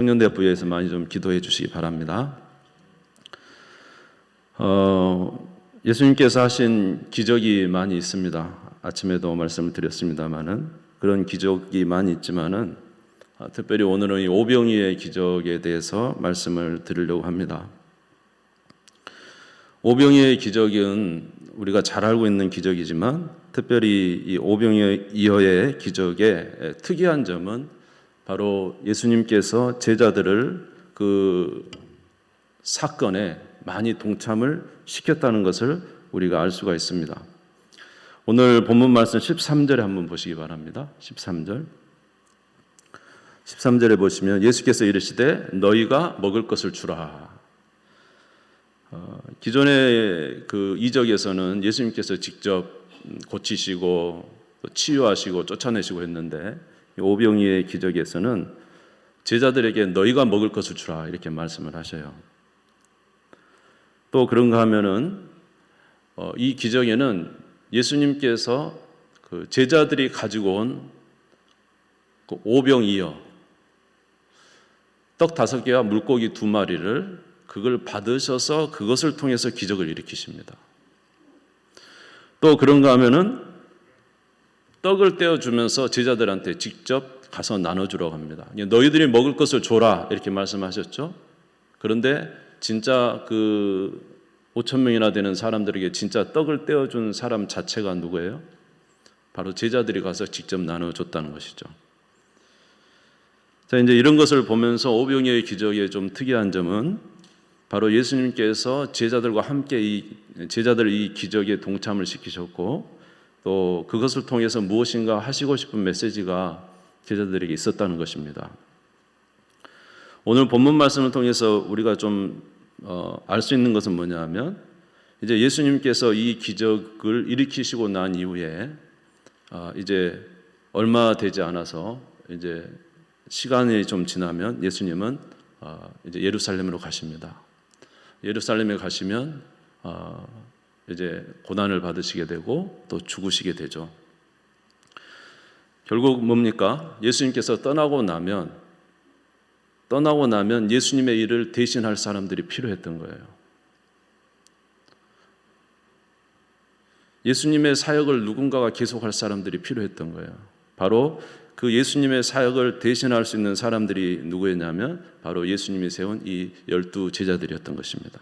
청년대 부에서 많이 좀 기도해 주시기 바랍니다. 예수님께서 하신 기적이 많이 있습니다. 아침에도 말씀을 드렸습니다만은 그런 기적이 많이 있지만은 특별히 오늘은 이 오병이의 기적에 대해서 말씀을 드리려고 합니다. 오병이의 기적은 우리가 잘 알고 있는 기적이지만 특별히 이 오병이어의 기적의 특이한 점은 바로 예수님께서 제자들을 그 사건에 많이 동참을 시켰다는 것을 우리가 알 수가 있습니다. 오늘 본문 말씀 13절에 한번 보시기 바랍니다. 13절에 보시면 예수께서 이르시되 너희가 먹을 것을 주라. 기존의 그 이적에서는 예수님께서 직접 고치시고 치유하시고 쫓아내시고 했는데 오병이의 기적에서는 제자들에게 너희가 먹을 것을 주라 이렇게 말씀을 하셔요. 또 그런가 하면은 이 기적에는 예수님께서 그 제자들이 가지고 온 그 오병이어 떡 5개와 물고기 2마리를 그걸 받으셔서 그것을 통해서 기적을 일으키십니다. 또 그런가 하면은 떡을 떼어주면서 제자들한테 직접 가서 나눠주라고 합니다. 너희들이 먹을 것을 줘라 이렇게 말씀하셨죠. 그런데 진짜 그 5,000명이나 되는 사람들에게 진짜 떡을 떼어준 사람 자체가 누구예요? 바로 제자들이 가서 직접 나눠줬다는 것이죠. 자, 이제 이런 것을 보면서 오병이어의 기적의 좀 특이한 점은 바로 예수님께서 제자들과 함께 제자들을 이 기적에 동참을 시키셨고 또 그것을 통해서 무엇인가 하시고 싶은 메시지가 제자들에게 있었다는 것입니다. 오늘 본문 말씀을 통해서 우리가 좀 알 수 있는 것은 뭐냐 하면 이제 예수님께서 이 기적을 일으키시고 난 이후에 이제 얼마 되지 않아서 이제 시간이 좀 지나면 예수님은 이제 예루살렘으로 가십니다. 예루살렘에 가시면 이제 고난을 받으시게 되고 또 죽으시게 되죠. 결국 뭡니까? 예수님께서 떠나고 나면 예수님의 일을 대신할 사람들이 필요했던 거예요. 예수님의 사역을 누군가가 계속할 사람들이 필요했던 거예요. 바로 그 예수님의 사역을 대신할 수 있는 사람들이 누구였냐면 바로 예수님이 세운 이 12 제자들이었던 것입니다.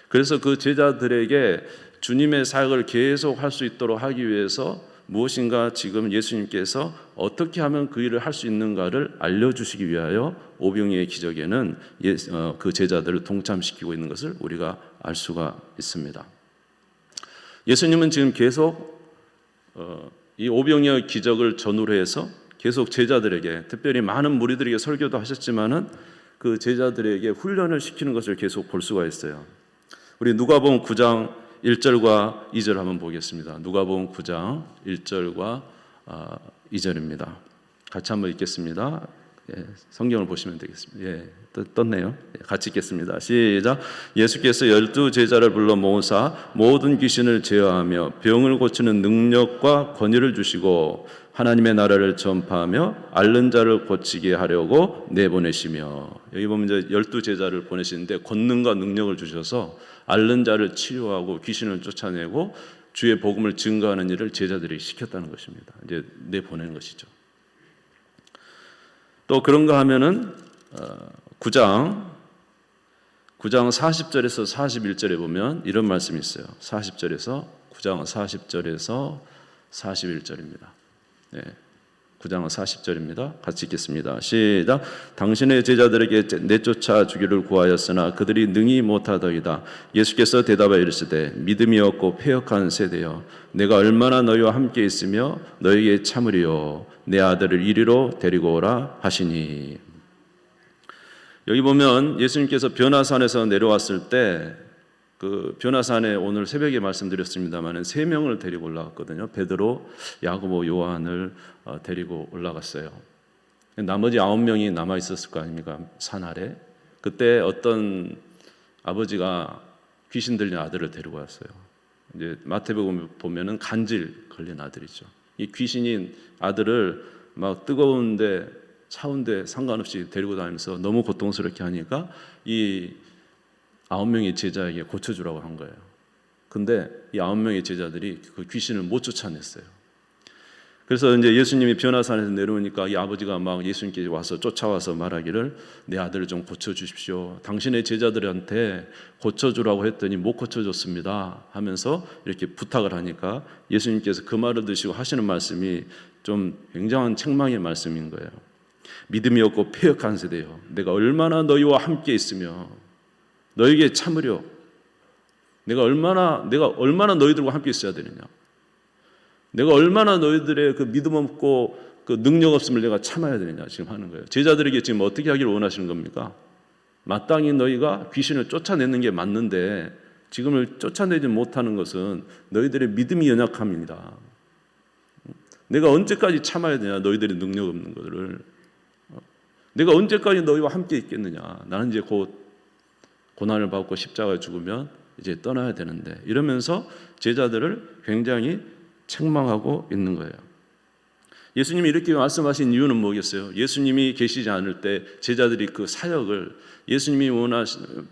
그래서 그 제자들에게 주님의 사역을 계속 할 수 있도록 하기 위해서 무엇인가 지금 예수님께서 어떻게 하면 그 일을 할 수 있는가를 알려주시기 위하여 오병이의 기적에는 그 제자들을 동참시키고 있는 것을 우리가 알 수가 있습니다. 예수님은 지금 계속 이 오병이의 기적을 전후로 해서 계속 제자들에게 특별히 많은 무리들에게 설교도 하셨지만은 그 제자들에게 훈련을 시키는 것을 계속 볼 수가 있어요. 우리 누가복음 9장 1절과 2절 한번 보겠습니다. 누가복음 9장 1절과 2절입니다. 같이 한번 읽겠습니다. 예, 성경을 보시면 되겠습니다. 예, 떴네요. 예, 같이 읽겠습니다. 시작. 예수께서 12 제자를 불러 모으사 모든 귀신을 제어하며 병을 고치는 능력과 권위를 주시고 하나님의 나라를 전파하며 앓는 자를 고치게 하려고 내보내시며, 여기 보면 이제 12 제자를 보내시는데 권능과 능력을 주셔서 앓는 자를 치료하고 귀신을 쫓아내고 주의 복음을 증거하는 일을 제자들이 시켰다는 것입니다. 이제 내보내는 것이죠. 또 그런가 하면은 9장 40절에서 41절에 보면 이런 말씀이 있어요. 40절에서 9장 40절에서 41절입니다. 네. 9장 40절입니다. 같이 읽겠습니다. 시작. 당신의 제자들에게 내쫓아 주기를 구하였으나 그들이 능히 못하더이다. 예수께서 대답하여 이르시되 믿음이 없고 패역한 세대여, 내가 얼마나 너희와 함께 있으며 너희에게 참으리요. 내 아들을 이리로 데리고 오라 하시니. 여기 보면 예수님께서 변화산에서 내려왔을 때 그 변화산에 오늘 새벽에 말씀드렸습니다만 3명을 데리고 올라갔거든요. 베드로, 야고보, 요한을 데리고 올라갔어요. 나머지 9명이 남아 있었을 거 아닙니까? 산 아래. 그때 어떤 아버지가 귀신 들린 아들을 데리고 왔어요. 이제 마태복음 보면은 간질 걸린 아들이죠. 이 귀신인 아들을 막 뜨거운데 차운데 상관없이 데리고 다니면서 너무 고통스럽게 하니까 이 9명의 제자에게 고쳐주라고 한 거예요. 근데 이 9명의 제자들이 그 귀신을 못 쫓아냈어요. 그래서 이제 예수님이 변화산에서 내려오니까 이 아버지가 막 예수님께 와서 쫓아와서 말하기를 내 아들을 좀 고쳐주십시오. 당신의 제자들한테 고쳐주라고 했더니 못 고쳐줬습니다 하면서 이렇게 부탁을 하니까 예수님께서 그 말을 드시고 하시는 말씀이 좀 굉장한 책망의 말씀인 거예요. 믿음이 없고 패역한 세대요. 내가 얼마나 너희와 함께 있으며 너희에게 참으려 내가 얼마나 너희들과 함께 있어야 되느냐. 내가 얼마나 너희들의 그 믿음 없고 그 능력 없음을 내가 참아야 되느냐 지금 하는 거예요. 제자들에게 지금 어떻게 하기를 원하시는 겁니까? 마땅히 너희가 귀신을 쫓아내는 게 맞는데 지금을 쫓아내지 못하는 것은 너희들의 믿음이 연약함입니다. 내가 언제까지 참아야 되냐 너희들의 능력 없는 것을. 내가 언제까지 너희와 함께 있겠느냐. 나는 이제 곧 고난을 받고 십자가에 죽으면 이제 떠나야 되는데 이러면서 제자들을 굉장히 책망하고 있는 거예요. 예수님이 이렇게 말씀하신 이유는 뭐겠어요? 예수님이 계시지 않을 때 제자들이 그 사역을 예수님이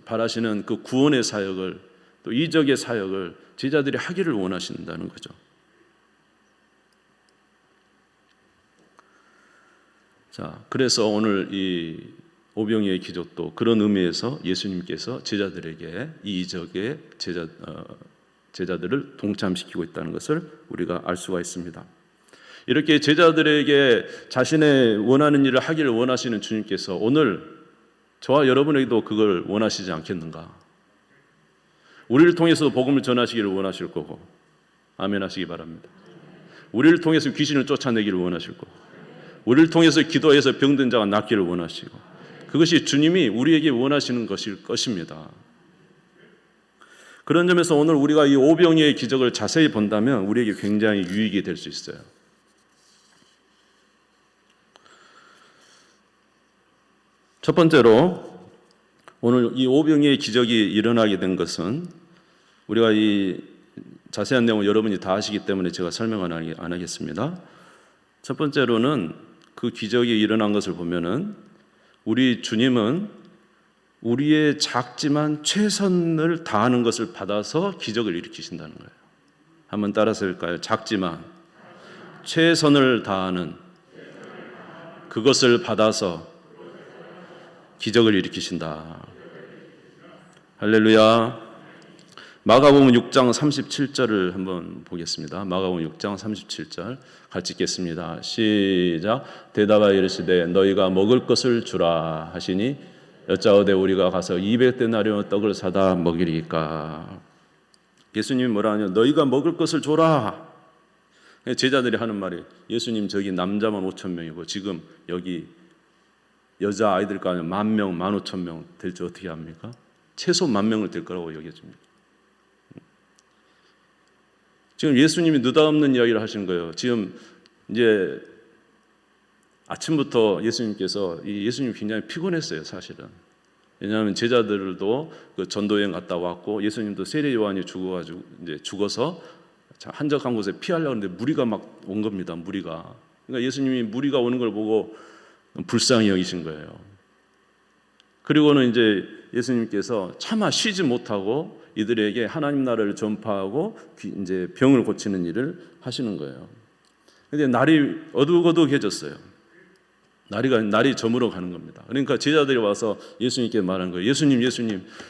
바라시는 그 구원의 사역을 또 이적의 사역을 제자들이 하기를 원하신다는 거죠. 자, 그래서 오늘 이 오병이의 기적도 그런 의미에서 예수님께서 제자들에게 이 이적의 제자들을 동참시키고 있다는 것을 우리가 알 수가 있습니다. 이렇게 제자들에게 자신의 원하는 일을 하기를 원하시는 주님께서 오늘 저와 여러분에게도 그걸 원하시지 않겠는가? 우리를 통해서 복음을 전하시기를 원하실 거고, 아멘 하시기 바랍니다. 우리를 통해서 귀신을 쫓아내기를 원하실 거고, 우리를 통해서 기도해서 병든 자가 낫기를 원하시고, 그것이 주님이 우리에게 원하시는 것일 것입니다. 그런 점에서 오늘 우리가 이 오병이의 기적을 자세히 본다면 우리에게 굉장히 유익이 될 수 있어요. 첫 번째로 오늘 이 오병이의 기적이 일어나게 된 것은 우리가 이 자세한 내용은 여러분이 다 아시기 때문에 제가 설명 안 하겠습니다. 첫 번째로는 그 기적이 일어난 것을 보면은 우리 주님은 우리의 작지만 최선을 다하는 것을 받아서 기적을 일으키신다는 거예요. 한번 따라서 할까요? 작지만 최선을 다하는 그것을 받아서 기적을 일으키신다. 할렐루야. 마가복음 6장 37절을 한번 보겠습니다. 마가복음 6장 37절 같이 읽겠습니다. 시작. 대답하여 이르시되 너희가 먹을 것을 주라 하시니 여짜오되 우리가 가서 200데나리온 떡을 사다 먹이리까. 예수님이 뭐라 하냐? 너희가 먹을 것을 줘라. 제자들이 하는 말이 예수님 저기 남자만 5,000명이고 지금 여기 여자 아이들까지 10,000명, 15,000명 될지 어떻게 합니까? 최소 10,000명을 될 거라고 여겨집니다. 지금 예수님이 느닷없는 이야기를 하시는 거예요. 지금 이제 아침부터 예수님이 굉장히 피곤했어요, 사실은. 왜냐하면 제자들도 그 전도여행 갔다 왔고 예수님도 세례 요한이 죽어서 한적한 곳에 피하려고 하는데 무리가 막 온 겁니다. 무리가. 그러니까 예수님이 무리가 오는 걸 보고 불쌍히 여기신 거예요. 그리고는 이제 예수님께서 차마 쉬지 못하고 이들에게 하나님 나라를 전파하고 이제 병을 고치는 일을 하시는 거예요. 근데 날이 어둑어둑해졌어요. 날이 저물어 가는 겁니다. 그러니까 제자들이 와서 예수님께 말한 거예요. 예수님,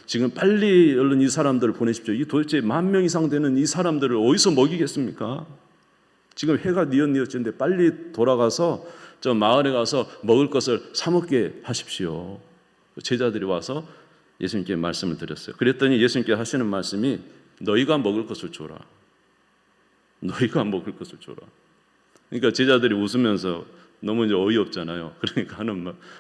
지금 빨리 얼른 이 사람들을 보내십시오. 이 도대체 10,000명 이상 되는 이 사람들을 어디서 먹이겠습니까? 지금 해가 뉘엿뉘엿지는데 빨리 돌아가서 저 마을에 가서 먹을 것을 사 먹게 하십시오. 제자들이 와서 예수님께 말씀을 드렸어요. 그랬더니 예수님께서 하시는 말씀이 너희가 먹을 것을 줘라. 너희가 먹을 것을 줘라. 그러니까 제자들이 웃으면서 너무 이제 어이없잖아요. 그러니까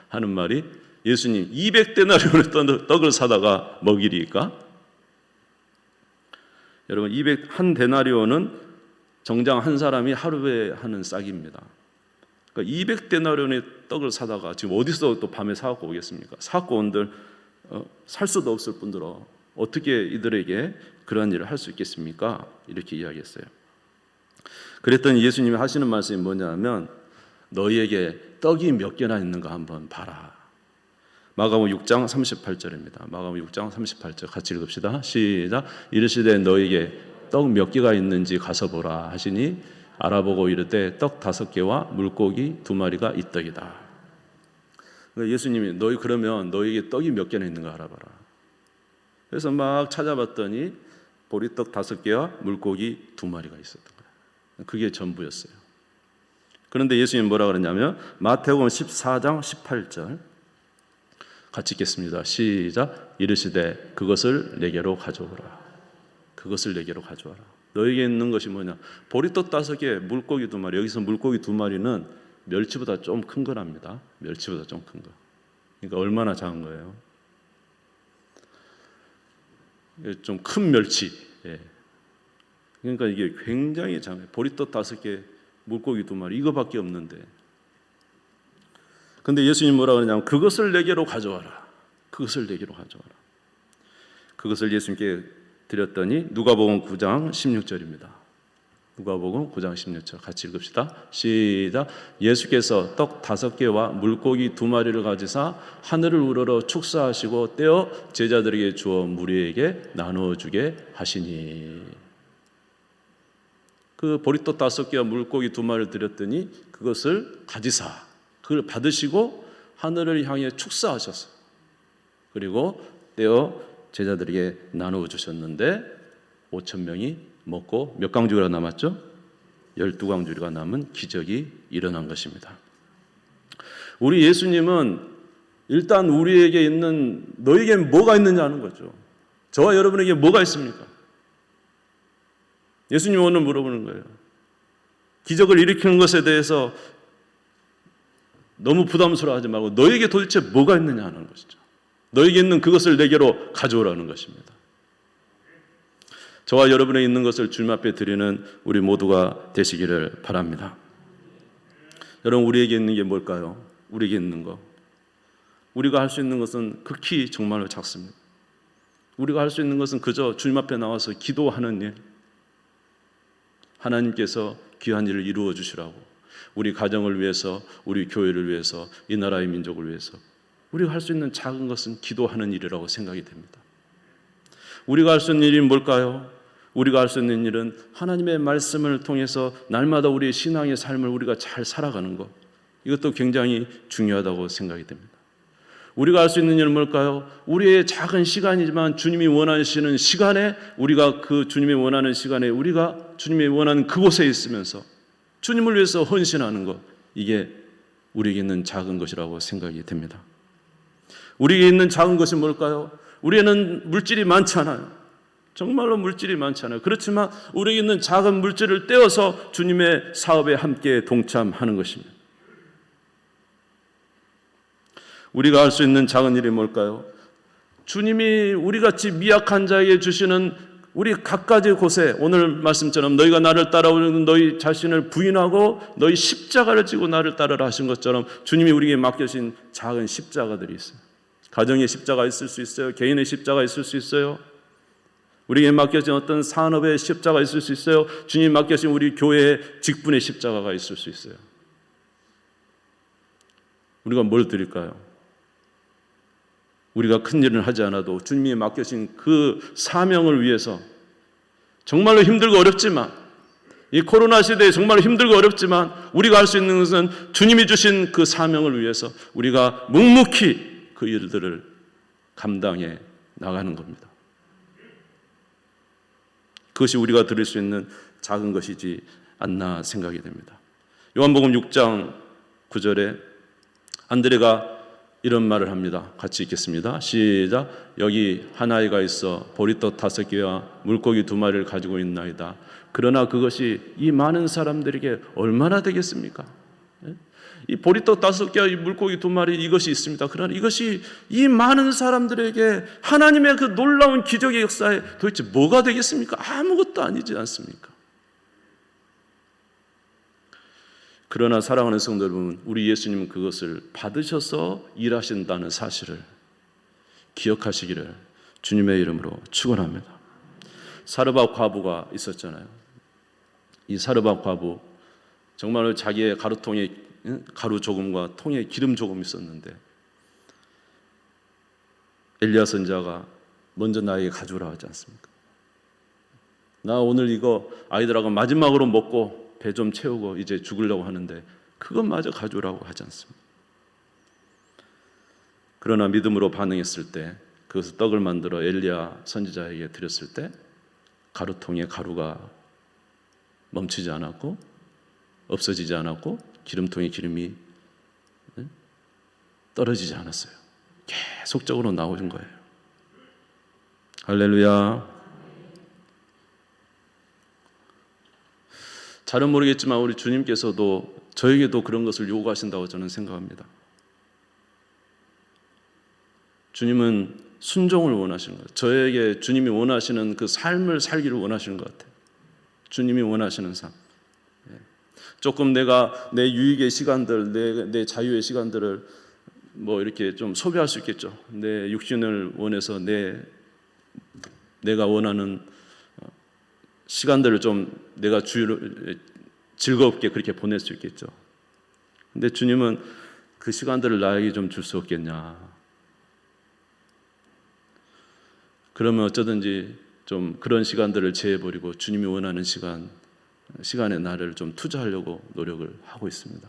하는 말이 예수님 200데나리온의 떡을 사다가 먹이리까? 여러분 한 데나리온은 정장 한 사람이 하루에 하는 싹입니다. 그러니까 200데나리온의 떡을 사다가 지금 어디서 또 밤에 사갖고 오겠습니까? 사갖고 온들 살 수도 없을 뿐더러 어떻게 이들에게 그러한 일을 할 수 있겠습니까? 이렇게 이야기했어요. 그랬더니 예수님이 하시는 말씀이 뭐냐면 너희에게 떡이 몇 개나 있는가 한번 봐라. 마가복음 6장 38절입니다. 마가복음 6장 38절 같이 읽읍시다. 시작. 이르시되 너에게 떡 몇 개가 있는지 가서 보라 하시니 알아보고 이르되 떡 5개와 물고기 2마리가 있더이다. 그러니까 예수님이 너희 그러면 너에게 떡이 몇 개나 있는가 알아봐라. 그래서 막 찾아봤더니 보리떡 5개와 물고기 2마리가 있었던 거예요. 그게 전부였어요. 그런데 예수님이 뭐라 그러냐면 마태복음 14장 18절 같이 읽겠습니다. 시작. 이르시되 그것을 내게로 가져오라. 그것을 내게로 가져와라. 너에게 있는 것이 뭐냐? 보리떡 5개, 물고기 2마리. 여기서 물고기 2마리는 멸치보다 좀 큰 거랍니다. 멸치보다 좀 큰 거. 그러니까 얼마나 작은 거예요? 좀 큰 멸치. 예. 그러니까 이게 굉장히 작아요. 보리떡 5개, 물고기 2마리 이거밖에 없는데. 근데 예수님 뭐라 그러냐면 그것을 내게로 가져와라. 그것을 내게로 가져와라. 그것을 예수님께 드렸더니 누가복음 9장 16절입니다. 누가복음 9장 16절 같이 읽읍시다. 시작. 예수께서 떡 5개와 물고기 2마리를 가지사 하늘을 우러러 축사하시고 떼어 제자들에게 주어 무리에게 나누어 주게 하시니. 그 보리떡 5개와 물고기 2마리를 드렸더니 그것을 가지사 그걸 받으시고 하늘을 향해 축사하셨어요. 그리고 떼어 제자들에게 나누어 주셨는데 5,000명이 먹고 몇 강주리가 남았죠? 12강주리가 남은 기적이 일어난 것입니다. 우리 예수님은 일단 우리에게 있는 너에게 뭐가 있느냐 하는 거죠. 저와 여러분에게 뭐가 있습니까? 예수님 오늘 물어보는 거예요. 기적을 일으키는 것에 대해서 너무 부담스러워하지 말고 너에게 도대체 뭐가 있느냐 하는 것이죠. 너에게 있는 그것을 내게로 가져오라는 것입니다. 저와 여러분의 있는 것을 주님 앞에 드리는 우리 모두가 되시기를 바랍니다. 여러분 우리에게 있는 게 뭘까요? 우리에게 있는 거. 우리가 할 수 있는 것은 극히 정말로 작습니다. 우리가 할 수 있는 것은 그저 주님 앞에 나와서 기도하는 일. 하나님께서 귀한 일을 이루어 주시라고. 우리 가정을 위해서, 우리 교회를 위해서, 이 나라의 민족을 위해서 우리가 할 수 있는 작은 것은 기도하는 일이라고 생각이 됩니다. 우리가 할 수 있는 일이 뭘까요? 우리가 할 수 있는 일은 하나님의 말씀을 통해서 날마다 우리의 신앙의 삶을 우리가 잘 살아가는 것. 이것도 굉장히 중요하다고 생각이 됩니다. 우리가 할 수 있는 일은 뭘까요? 우리의 작은 시간이지만 주님이 원하시는 시간에 우리가 그 주님이 원하는 시간에 우리가 주님이 원하는 그곳에 있으면서 주님을 위해서 헌신하는 것. 이게 우리에게 있는 작은 것이라고 생각이 됩니다. 우리에게 있는 작은 것이 뭘까요? 우리에는 물질이 많잖아요. 정말로 물질이 많잖아요. 그렇지만 우리에게 있는 작은 물질을 떼어서 주님의 사업에 함께 동참하는 것입니다. 우리가 할 수 있는 작은 일이 뭘까요? 주님이 우리같이 미약한 자에게 주시는 우리 각가지 곳에 오늘 말씀처럼 너희가 나를 따라오는 너희 자신을 부인하고 너희 십자가를 지고 나를 따르라 하신 것처럼 주님이 우리에게 맡겨진 작은 십자가들이 있어요. 가정의 십자가 있을 수 있어요. 개인의 십자가 있을 수 있어요. 우리에게 맡겨진 어떤 산업의 십자가 있을 수 있어요. 주님이 맡겨진 우리 교회의 직분의 십자가가 있을 수 있어요. 우리가 뭘 드릴까요? 우리가 큰 일을 하지 않아도 주님이 맡겨진 그 사명을 위해서 정말로 힘들고 어렵지만 이 코로나 시대에 정말로 힘들고 어렵지만 우리가 할 수 있는 것은 주님이 주신 그 사명을 위해서 우리가 묵묵히 그 일들을 감당해 나가는 겁니다. 그것이 우리가 드릴 수 있는 작은 것이지 않나 생각이 됩니다. 요한복음 6장 9절에 안드레가 이런 말을 합니다. 같이 읽겠습니다. 시작. 여기 한 아이가 있어 보리떡 5개와 물고기 2마리를 가지고 있나이다. 그러나 그것이 이 많은 사람들에게 얼마나 되겠습니까? 이 보리떡 5개와 이 물고기 2마리 이것이 있습니다. 그러나 이것이 이 많은 사람들에게 하나님의 그 놀라운 기적의 역사에 도대체 뭐가 되겠습니까? 아무것도 아니지 않습니까? 그러나 사랑하는 성도 여러분, 우리 예수님은 그것을 받으셔서 일하신다는 사실을 기억하시기를 주님의 이름으로 축원합니다. 사르밧 과부가 있었잖아요. 이 사르밧 과부 정말로 자기의 가루통에 가루 조금과 통에 기름 조금 있었는데 엘리야 선지자가 먼저 나에게 가져오라 하지 않습니까? 나 오늘 이거 아이들하고 마지막으로 먹고 배 좀 채우고 이제 죽으려고 하는데 그것마저 가져오라고 하지 않습니다. 그러나 믿음으로 반응했을 때 그것을 떡을 만들어 엘리야 선지자에게 드렸을 때 가루통에 가루가 멈추지 않았고 없어지지 않았고 기름통에 기름이 떨어지지 않았어요. 계속적으로 나오는 거예요. 할렐루야. 잘은 모르겠지만 우리 주님께서도 저에게도 그런 것을 요구하신다고 저는 생각합니다. 주님은 순종을 원하시는 거예요. 저에게 주님이 원하시는 그 삶을 살기를 원하시는 것 같아요. 주님이 원하시는 삶. 조금 내가 내 유익의 시간들, 내 자유의 시간들을 뭐 이렇게 좀 소비할 수 있겠죠. 내 육신을 원해서 내가 원하는 시간들을 좀 내가 즐겁게 그렇게 보낼 수 있겠죠. 근데 주님은 그 시간들을 나에게 좀 줄 수 없겠냐. 그러면 어쩌든지 좀 그런 시간들을 제해버리고 주님이 원하는 시간에 나를 좀 투자하려고 노력을 하고 있습니다.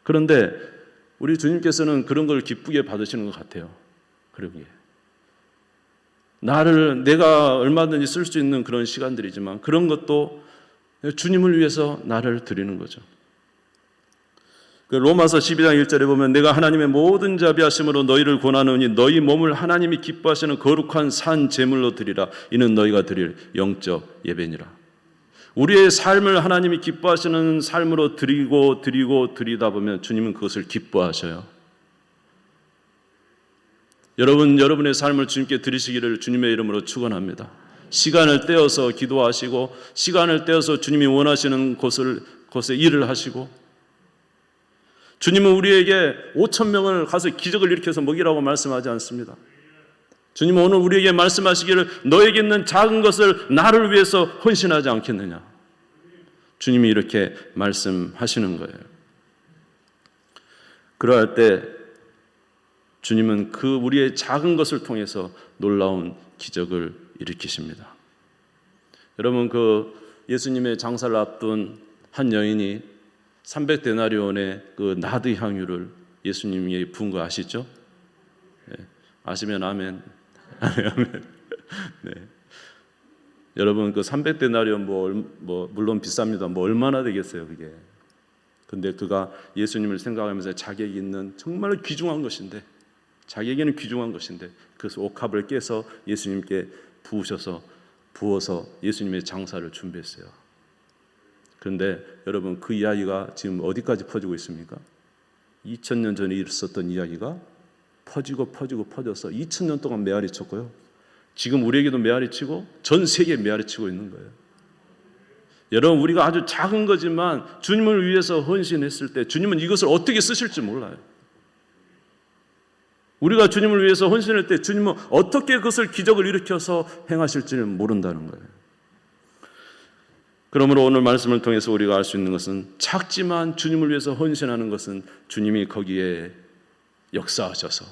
그런데 우리 주님께서는 그런 걸 기쁘게 받으시는 것 같아요. 그러기에 내가 얼마든지 쓸 수 있는 그런 시간들이지만 그런 것도 주님을 위해서 나를 드리는 거죠. 로마서 12장 1절에 보면 내가 하나님의 모든 자비하심으로 너희를 권하노니 너희 몸을 하나님이 기뻐하시는 거룩한 산 제물로 드리라. 이는 너희가 드릴 영적 예배니라. 우리의 삶을 하나님이 기뻐하시는 삶으로 드리다 보면 주님은 그것을 기뻐하셔요. 여러분의 삶을 주님께 드리시기를 주님의 이름으로 축원합니다. 시간을 떼어서 기도하시고 시간을 떼어서 주님이 원하시는 곳에 일을 하시고 주님은 우리에게 5,000명을 가서 기적을 일으켜서 먹이라고 말씀하지 않습니다. 주님은 오늘 우리에게 말씀하시기를 너에게 있는 작은 것을 나를 위해서 헌신하지 않겠느냐. 주님이 이렇게 말씀하시는 거예요. 그러할 때 주님은 그 우리의 작은 것을 통해서 놀라운 기적을 일으키십니다. 여러분 예수님의 장사를 앞둔 한 여인이 300데나리온의 그 나드 향유를 예수님이 부은 거 아시죠? 네. 아시면 아멘. 아멘. 네. 여러분 300데나리온 물론 비쌉니다. 얼마나 되겠어요, 그게. 근데 그가 예수님을 생각하면서 자격이 있는 정말 귀중한 것인데 자기에게는 귀중한 것인데 그래서 옥합을 깨서 예수님께 부어서 예수님의 장사를 준비했어요. 그런데 여러분 그 이야기가 지금 어디까지 퍼지고 있습니까? 2000년 전에 있었던 이야기가 퍼져서 2000년 동안 메아리 쳤고요. 지금 우리에게도 메아리 치고 전 세계에 메아리 치고 있는 거예요. 여러분 우리가 아주 작은 거지만 주님을 위해서 헌신했을 때 주님은 이것을 어떻게 쓰실지 몰라요. 우리가 주님을 위해서 헌신할 때 주님은 어떻게 그것을 기적을 일으켜서 행하실지를 모른다는 거예요. 그러므로 오늘 말씀을 통해서 우리가 알 수 있는 것은 작지만 주님을 위해서 헌신하는 것은 주님이 거기에 역사하셔서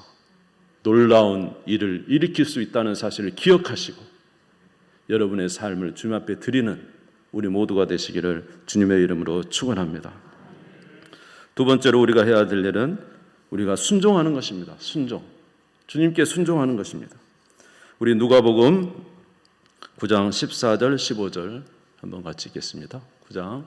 놀라운 일을 일으킬 수 있다는 사실을 기억하시고 여러분의 삶을 주님 앞에 드리는 우리 모두가 되시기를 주님의 이름으로 축원합니다. 두 번째로 우리가 해야 될 일은 우리가 순종하는 것입니다. 주님께 순종하는 것입니다. 우리 누가복음 9장 14절 15절 한번 같이 읽겠습니다. 9장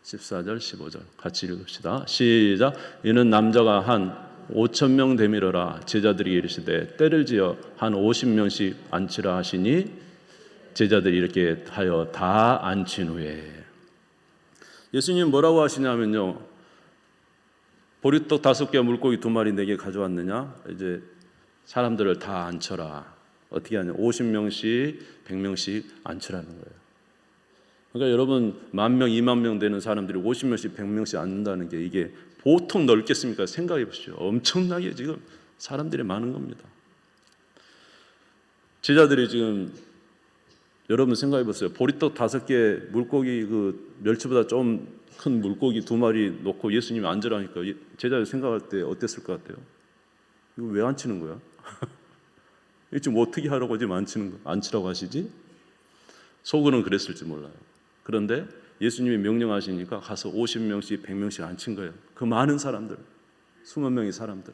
14절 15절 같이 읽읍시다. 시작. 이는 남자가 한 5,000명 되밀어라. 제자들이 이르시되 때를 지어 한 50명씩 앉히라 하시니 제자들이 이렇게 하여 다 앉힌 후에 예수님 뭐라고 하시냐면요. 보리떡 5개 물고기 2마리 내게 가져왔느냐? 이제 사람들을 다 앉혀라. 어떻게 하냐? 50명씩 100명씩 앉히라는 거예요. 그러니까 여러분 10,000명, 20,000명 되는 사람들이 50명씩 100명씩 앉는다는 게 이게 보통 넓겠습니까? 생각해 보십시오. 엄청나게 지금 사람들이 많은 겁니다. 제자들이 지금 여러분 생각해 보세요. 보리떡 5개, 물고기 그 멸치보다 좀 큰 물고기 2마리 놓고 예수님이 앉으라니까 제자들 생각할 때 어땠을 것 같아요? 이거 왜 앉히는 거야? 이거 지금 어떻게 하라고 지금 앉히라고 하시지? 속으로는 그랬을지 몰라요. 그런데 예수님이 명령하시니까 가서 50명씩 100명씩 앉힌 거예요. 그 많은 사람들, 수만 명의 사람들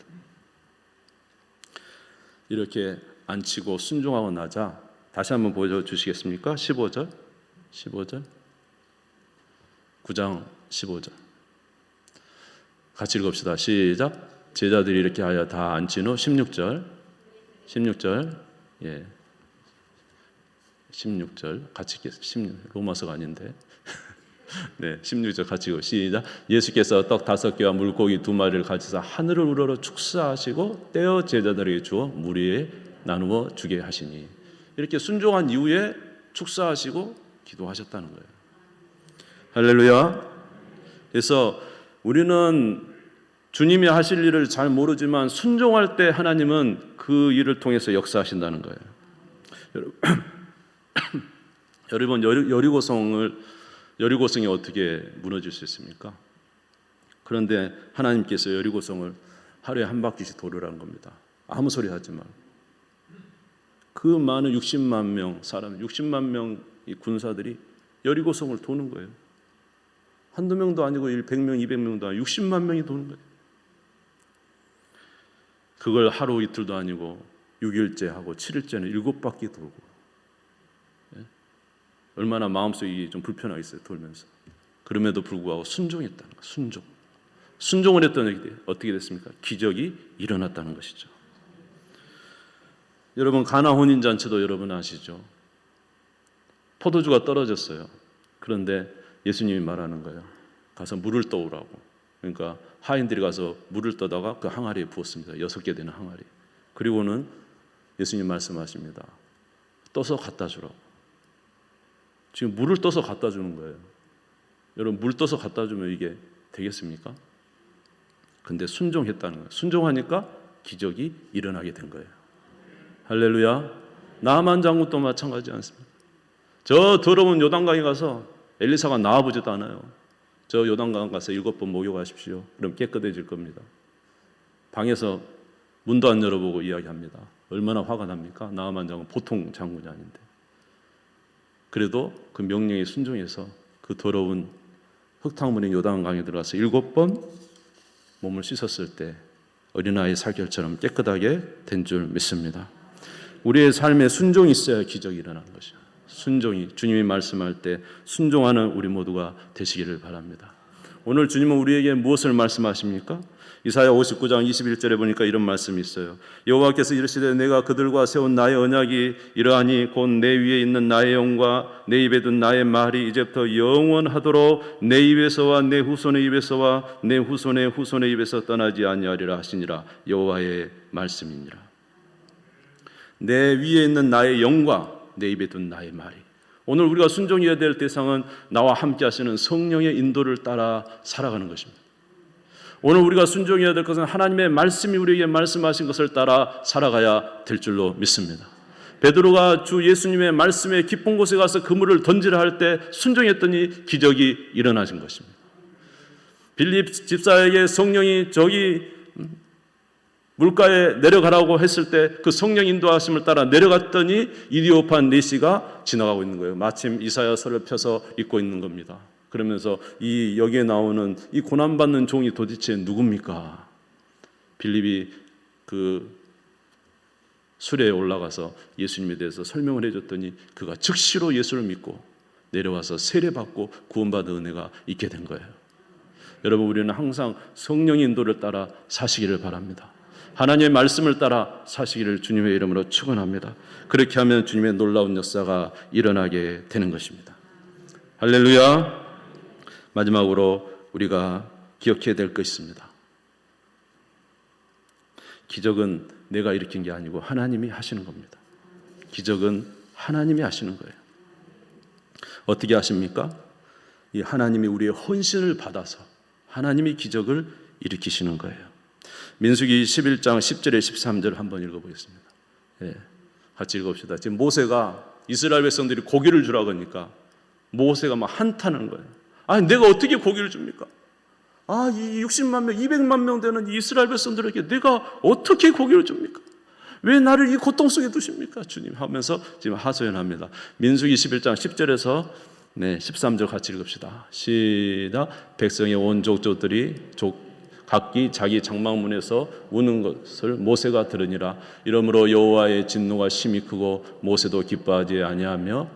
이렇게 앉히고 순종하고 나자 다시 한번 보여주시겠습니까? 15절 9장 15절 같이 읽읍시다. 시작. 제자들이 이렇게 하여 다 앉힌 후 16절 예, 16절 같이 로마서가 아닌데 네, 16절 같이 읽고 시작. 예수께서 떡 5개와 물고기 2마리를 가지사 하늘을 우러러 축사하시고 떼어 제자들에게 주어 무리에 나누어 주게 하시니 이렇게 순종한 이후에 축사하시고 기도하셨다는 거예요. 할렐루야. 그래서 우리는 주님이 하실 일을 잘 모르지만 순종할 때 하나님은 그 일을 통해서 역사하신다는 거예요. 여러분 여리고성이 어떻게 무너질 수 있습니까? 그런데 하나님께서 여리고성을 하루에 한 바퀴씩 돌으라는 겁니다. 아무 소리 하지 마. 그 많은 60만 명 사람, 60만 명의 군사들이 여리고성을 도는 거예요. 한두 명도 아니고 100명, 200명도 아니고 60만 명이 도는 거예요. 그걸 하루 이틀도 아니고 6일째 하고 7일째는 7바퀴 돌고 얼마나 마음속이 좀 불편하겠어요. 돌면서. 그럼에도 불구하고 순종했다는 거예요. 순종을 했더니 어떻게 됐습니까? 기적이 일어났다는 것이죠. 여러분 가나 혼인잔치도 여러분 아시죠? 포도주가 떨어졌어요. 그런데 예수님이 말하는 거예요. 가서 물을 떠오라고. 그러니까 하인들이 가서 물을 떠다가 그 항아리에 부었습니다. 6개 되는 항아리. 그리고는 예수님 말씀하십니다. 떠서 갖다 주라고. 지금 물을 떠서 갖다 주는 거예요. 여러분 물 떠서 갖다 주면 이게 되겠습니까? 근데 순종했다는 거예요. 순종하니까 기적이 일어나게 된 거예요. 할렐루야. 나만 장군도 마찬가지지 않습니까? 저 더러운 요단강에 가서 엘리사가 나와보지도 않아요. 저 요단강 가서 7번 목욕하십시오. 그럼 깨끗해질 겁니다. 방에서 문도 안 열어보고 이야기합니다. 얼마나 화가 납니까? 나아만 장군 보통 장군이 아닌데. 그래도 그 명령에 순종해서 그 더러운 흙탕물인 요단강에 들어가서 7번 몸을 씻었을 때 어린아이 살결처럼 깨끗하게 된 줄 믿습니다. 우리의 삶에 순종이 있어야 기적이 일어나는 것이죠. 순종이 주님이 말씀할 때 순종하는 우리 모두가 되시기를 바랍니다. 오늘 주님은 우리에게 무엇을 말씀하십니까? 이사야 59장 21절에 보니까 이런 말씀이 있어요. 여호와께서 이르시되 내가 그들과 세운 나의 언약이 이러하니 곧 내 위에 있는 나의 영과 내 입에 둔 나의 말이 이제부터 영원하도록 내 입에서와 내 후손의 입에서와 내 후손의 후손의 입에서 떠나지 아니하리라 하시니라. 여호와의 말씀이니라. 내 위에 있는 나의 영과 내 입에 둔 나의 말이. 오늘 우리가 순종해야 될 대상은 나와 함께 하시는 성령의 인도를 따라 살아가는 것입니다. 오늘 우리가 순종해야 될 것은 하나님의 말씀이 우리에게 말씀하신 것을 따라 살아가야 될 줄로 믿습니다. 베드로가 주 예수님의 말씀에 깊은 곳에 가서 그물을 던지라 할 때 순종했더니 기적이 일어나신 것입니다. 빌립 집사에게 성령이 저기 물가에 내려가라고 했을 때 그 성령 인도하심을 따라 내려갔더니 이디오판 네시가 지나가고 있는 거예요. 마침 이사야서를 펴서 읽고 있는 겁니다. 그러면서 이 여기에 나오는 이 고난받는 종이 도대체 누굽니까? 빌립이 그 수레에 올라가서 예수님에 대해서 설명을 해줬더니 그가 즉시로 예수를 믿고 내려와서 세례받고 구원받은 은혜가 있게 된 거예요. 여러분 우리는 항상 성령의 인도를 따라 사시기를 바랍니다. 하나님의 말씀을 따라 사시기를 주님의 이름으로 축원합니다. 그렇게 하면 주님의 놀라운 역사가 일어나게 되는 것입니다. 할렐루야. 마지막으로 우리가 기억해야 될 것이 있습니다. 기적은 내가 일으킨 게 아니고 하나님이 하시는 겁니다. 기적은 하나님이 하시는 거예요. 어떻게 하십니까? 이 하나님이 우리의 헌신을 받아서 하나님이 기적을 일으키시는 거예요. 민수기 11장 10절에 13절 한번 읽어보겠습니다. 예, 같이 읽읍시다. 지금 모세가 이스라엘 백성들이 고기를 주라고 하니까 모세가 막 한탄하는 거예요. 아니 내가 어떻게 고기를 줍니까? 이 60만 명, 200만 명 되는 이스라엘 백성들에게 내가 어떻게 고기를 줍니까? 왜 나를 이 고통 속에 두십니까? 주님 하면서 지금 하소연합니다. 민수기 21장 10절에서 13절 같이 읽읍시다. 시작. 백성의 온 족족들이 각기 자기 장막문에서 우는 것을 모세가 들으니라. 이러므로 여호와의 진노가 심히 크고 모세도 기뻐하지 아니하며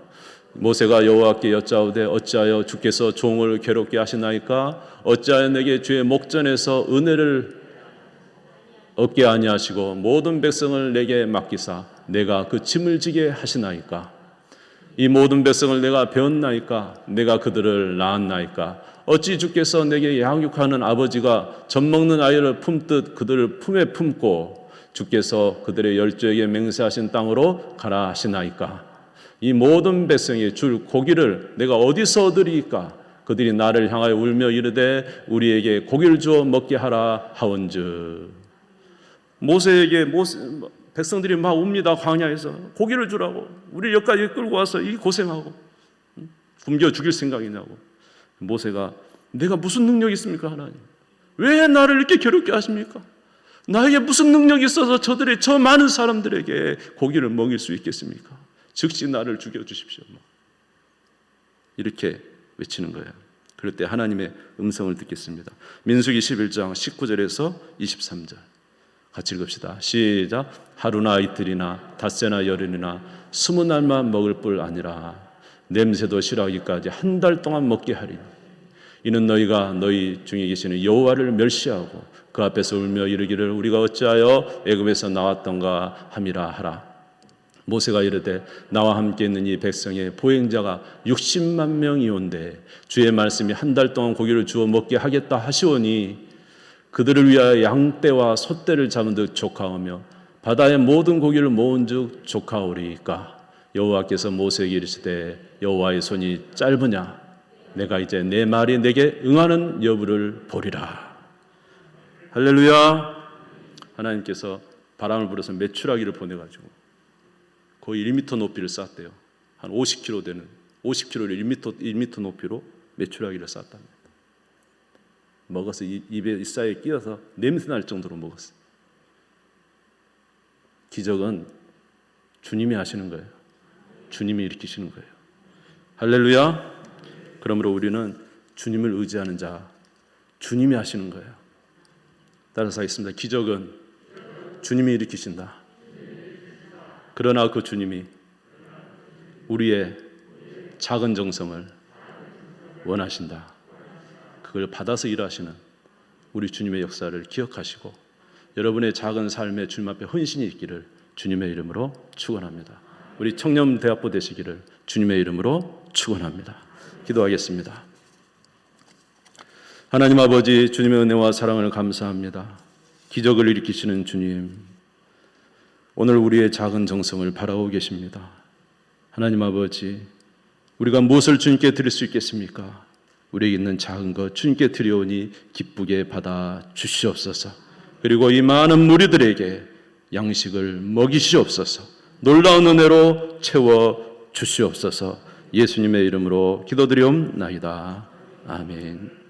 모세가 여호와께 여짜오되 어찌하여 주께서 종을 괴롭게 하시나이까? 어찌하여 내게 주의 목전에서 은혜를 얻게 아니하시고 모든 백성을 내게 맡기사 내가 그 짐을 지게 하시나이까? 이 모든 백성을 내가 배웠나이까? 내가 그들을 낳았나이까? 어찌 주께서 내게 양육하는 아버지가 젖먹는 아이를 품듯 그들을 품에 품고 주께서 그들의 열조에게 맹세하신 땅으로 가라 하시나이까? 이 모든 백성이 줄 고기를 내가 어디서 얻으리이까? 그들이 나를 향하여 울며 이르되 우리에게 고기를 주어 먹게 하라 하온즉. 모세에게 백성들이 막 옵니다. 광야에서 고기를 주라고, 우리 여기까지 끌고 와서 이 고생하고 굶겨 죽일 생각이냐고. 모세가 내가 무슨 능력이 있습니까? 하나님 왜 나를 이렇게 괴롭게 하십니까? 나에게 무슨 능력이 있어서 저 많은 사람들에게 고기를 먹일 수 있겠습니까? 즉시 나를 죽여주십시오. 이렇게 외치는 거예요. 그럴 때 하나님의 음성을 듣겠습니다. 민수기 11장 19절에서 23절 같이 읽읍시다. 시작. 하루나 이틀이나 닷새나 열흘이나 20날만 먹을 뿐 아니라 냄새도 싫어하기까지 한 달 동안 먹게 하리니 이는 너희가 너희 중에 계시는 여호와를 멸시하고 그 앞에서 울며 이르기를 우리가 어찌하여 애굽에서 나왔던가 함이라 하라. 모세가 이르되 나와 함께 있는 이 백성의 보행자가 60만 명이온데 주의 말씀이 한 달 동안 고기를 주어 먹게 하겠다 하시오니 그들을 위하여 양떼와 소떼를 잡은 듯 족하오며 바다의 모든 고기를 모은 즉 족하오리이까? 여호와께서 모세에게 이르시되 여호와의 손이 짧으냐? 내가 이제 내 말이 내게 응하는 여부를 보리라. 할렐루야. 하나님께서 바람을 불어서 메추라기를 보내가지고 거의 1m 높이를 쌌대요. 한 50km 되는 50km를 1m 높이로 메추라기를 쌌답니다. 먹어서 입에 사이에 끼어서 냄새 날 정도로 먹었어요. 기적은 주님이 하시는 거예요. 주님이 일으키시는 거예요. 할렐루야. 그러므로 우리는 주님을 의지하는 자, 주님이 하시는 거예요. 따라서 하겠습니다. 기적은 주님이 일으키신다. 그러나 그 주님이 우리의 작은 정성을 원하신다. 그걸 받아서 일하시는 우리 주님의 역사를 기억하시고 여러분의 작은 삶에 주님 앞에 헌신이 있기를 주님의 이름으로 축원합니다. 우리 청년대학부 되시기를 주님의 이름으로 축원합니다. 기도하겠습니다. 하나님 아버지, 주님의 은혜와 사랑을 감사합니다. 기적을 일으키시는 주님, 오늘 우리의 작은 정성을 바라보고 계십니다. 하나님 아버지, 우리가 무엇을 주님께 드릴 수 있겠습니까? 우리에게 있는 작은 것 주님께 드려오니 기쁘게 받아 주시옵소서. 그리고 이 많은 무리들에게 양식을 먹이시옵소서. 놀라운 은혜로 채워 주시옵소서. 예수님의 이름으로 기도드리옵나이다. 아멘.